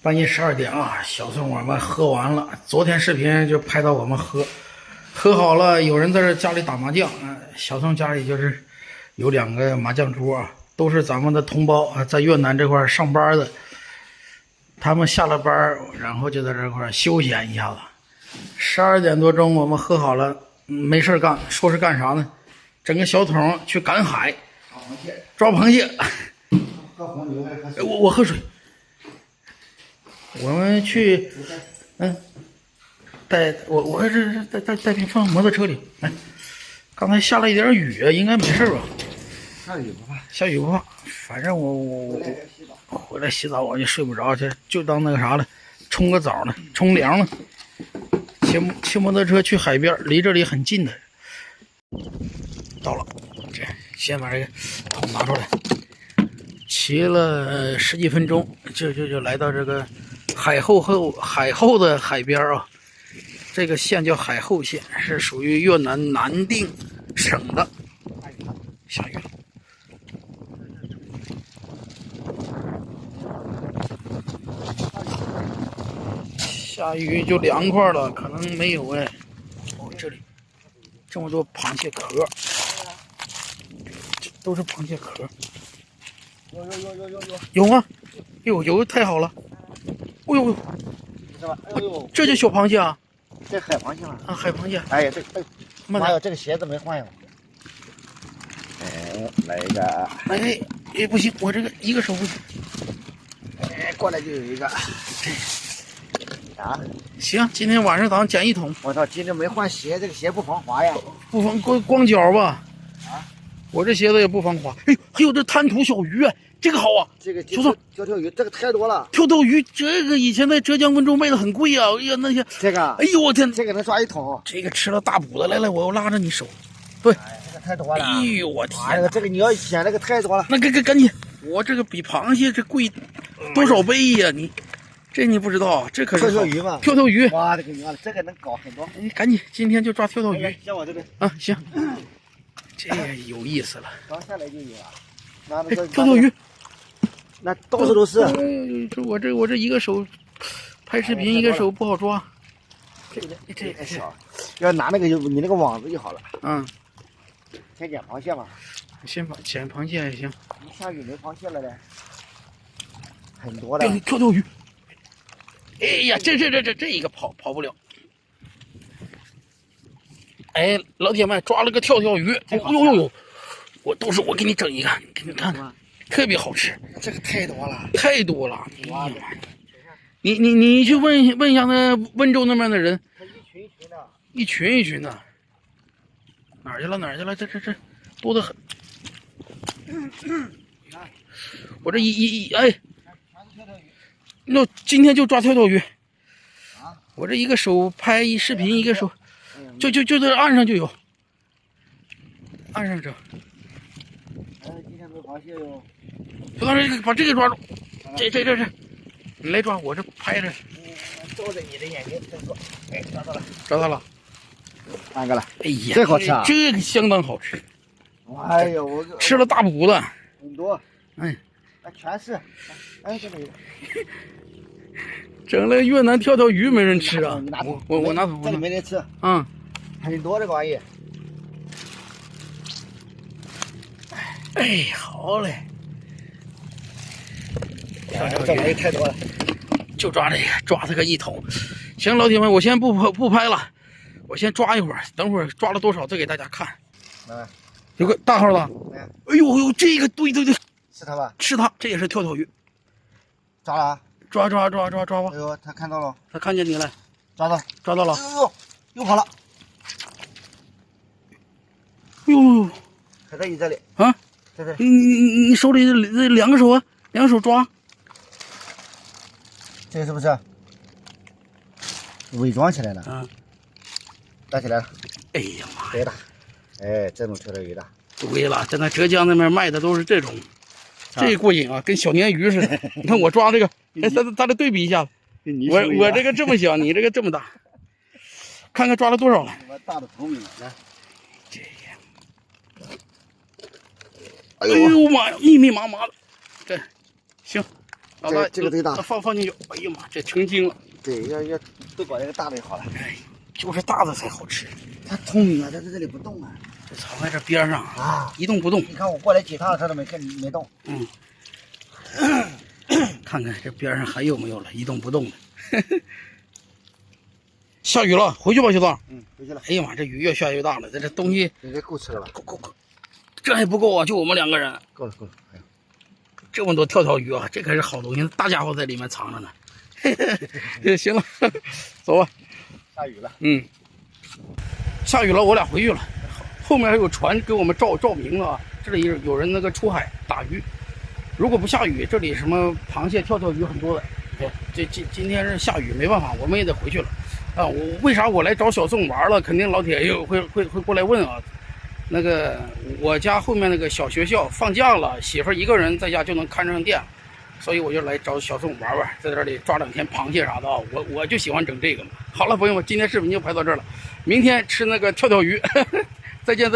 半夜12点啊，小宋我们喝完了。昨天视频就拍到我们喝好了，有人在这家里打麻将。小宋家里就是有2个麻将桌啊，都是咱们的同胞啊，在越南这块上班的。他们下了班，然后就在这块休闲一下子。12点多钟我们喝好了，没事干，说是干啥呢？整个小桶去赶海，抓螃蟹。喝红牛还是喝水？我喝水。我们去，我这带瓶放摩托车里。来，刚才下了一点雨，应该没事吧？下雨不怕，下雨不怕，反正我回来洗澡我就睡不着，就当那个啥了，冲个澡呢，冲凉呢。骑摩托车去海边，离这里很近的。到了，这先把这个桶拿出来。骑了10几分钟，就来到这个海后的海边啊。这个县叫海后县，是属于越南南定省的。下雨了。下雨就凉快了，可能没有哎。哦，这里这么多螃蟹壳，这都是螃蟹壳。有吗？有太好了！哎呦，是吧？哎呦，这就小螃蟹啊！这海螃蟹吗？啊，海螃蟹。哎呀，妈呀，这个鞋子没换呀！哎，来一个。哎，不行，我这个一个手不行。哎，过来就有一个。啊，行，今天晚上咱们捡一桶。我操，今天没换鞋，这个鞋不防滑呀？不防光脚吧？啊，我这鞋子也不防滑。哎，还有这滩涂小鱼，这个好啊！这个小宋，跳鱼，这个太多了。跳鱼，这个以前在浙江温州卖的很贵啊！哎呀，那些这个，哎呦我天，这个能抓一桶。这个吃了大补的，来，我要拉着你手。对，哎，这个太多了。哎呦我天哪，这个你要捡那个太多了。那赶紧，我这个比螃蟹这贵多少倍呀？你不知道，这可是跳鱼嘛？跳鱼。哇，这个娘的，这个能搞很多。你赶紧，今天就抓跳鱼。像我这边啊，行，这有意思了。刚下来就有啊。跳鱼，那到处都是。我这一个手拍视频，一个手不好抓。这太小，要拿那个你那个网子就好了。嗯，先捡螃蟹嘛。先捡螃蟹也行。下雨没螃蟹了嘞，很多的。跳鱼。哎呀，这一个跑不了。哎，老铁们抓了个跳鱼。呦，我给你整一个，给你看看，特别好吃。这个太多了，太多了。你去问一下那温州那边的人，一群一群的，哪儿去了？这多得很。我这哎，那今天就抓跳鱼。我这一个手拍视频，一个手就在岸上就有，岸上整。今天没螃蟹哟。小张，把这个抓住，这，你来抓，我这拍着。照着你的眼睛再说。哎，抓到了3个了。哎呀，这好吃啊！这个相当好吃。哎呦，我吃了大补的。很多。哎，全是。哎，这里。整了越南跳鱼没人吃啊！我拿走，这里没人吃。嗯，很多这个玩意。哎，好嘞。这玩意太多了，就抓这个，抓它个一桶。行，老铁们，我先不拍了，我先抓一会儿，等会儿抓了多少再给大家看。有个大号的。哎呦，这个对，是他吧？是他，这也是跳鱼。抓了啊！抓吧！哎呦，他看到了，他看见你了，抓到了！哎呦，又跑了！哎呦，还在你这里啊！在这里。你手里这2个手啊，2个手抓。这个是不是伪装起来了？嗯，打起来了。哎呀妈呀！对的，哎，这种跳鱼的。对了，在那浙江那边卖的都是这种，这过瘾啊，跟小鲶鱼似的。你看我抓这个，哎，咱俩对比一下，我这个这么小，你这个这么大，看看抓了多少了。大的透明来。这样。哎呦妈呀，密密麻麻的。这行，老大，这个最大，放进去。哎呀妈，这成精了。对，要都搞这个大的就好了。哎，就是大的才好吃。它聪明啊，它在这里不动啊。这藏在这边上啊，一动不动。你看我过来几趟，它都没动。嗯，看看这边上还有没有了，一动不动的。下雨了，回去吧，小子。回去了。哎呀妈，这雨越下越大了，这东西这够吃了。够，这还不够啊，就我们2个人。够了。哎呀，这么多跳跳鱼啊，这可是好东西，大家伙在里面藏着呢。行了，走吧。下雨了。下雨了，我俩回去了。后面还有船给我们照明了啊。这里有人那个出海打鱼，如果不下雨，这里什么螃蟹、跳鱼很多的。今天是下雨，没办法，我们也得回去了。啊，为啥我来找小宋玩了？肯定老铁又会过来问啊。那个我家后面那个小学校放假了，媳妇一个人在家就能看上店，所以我就来找小宋玩，在这里抓2天螃蟹啥的啊。我就喜欢整这个嘛。好了，朋友们，今天视频就拍到这儿了，明天吃那个跳鱼。再见。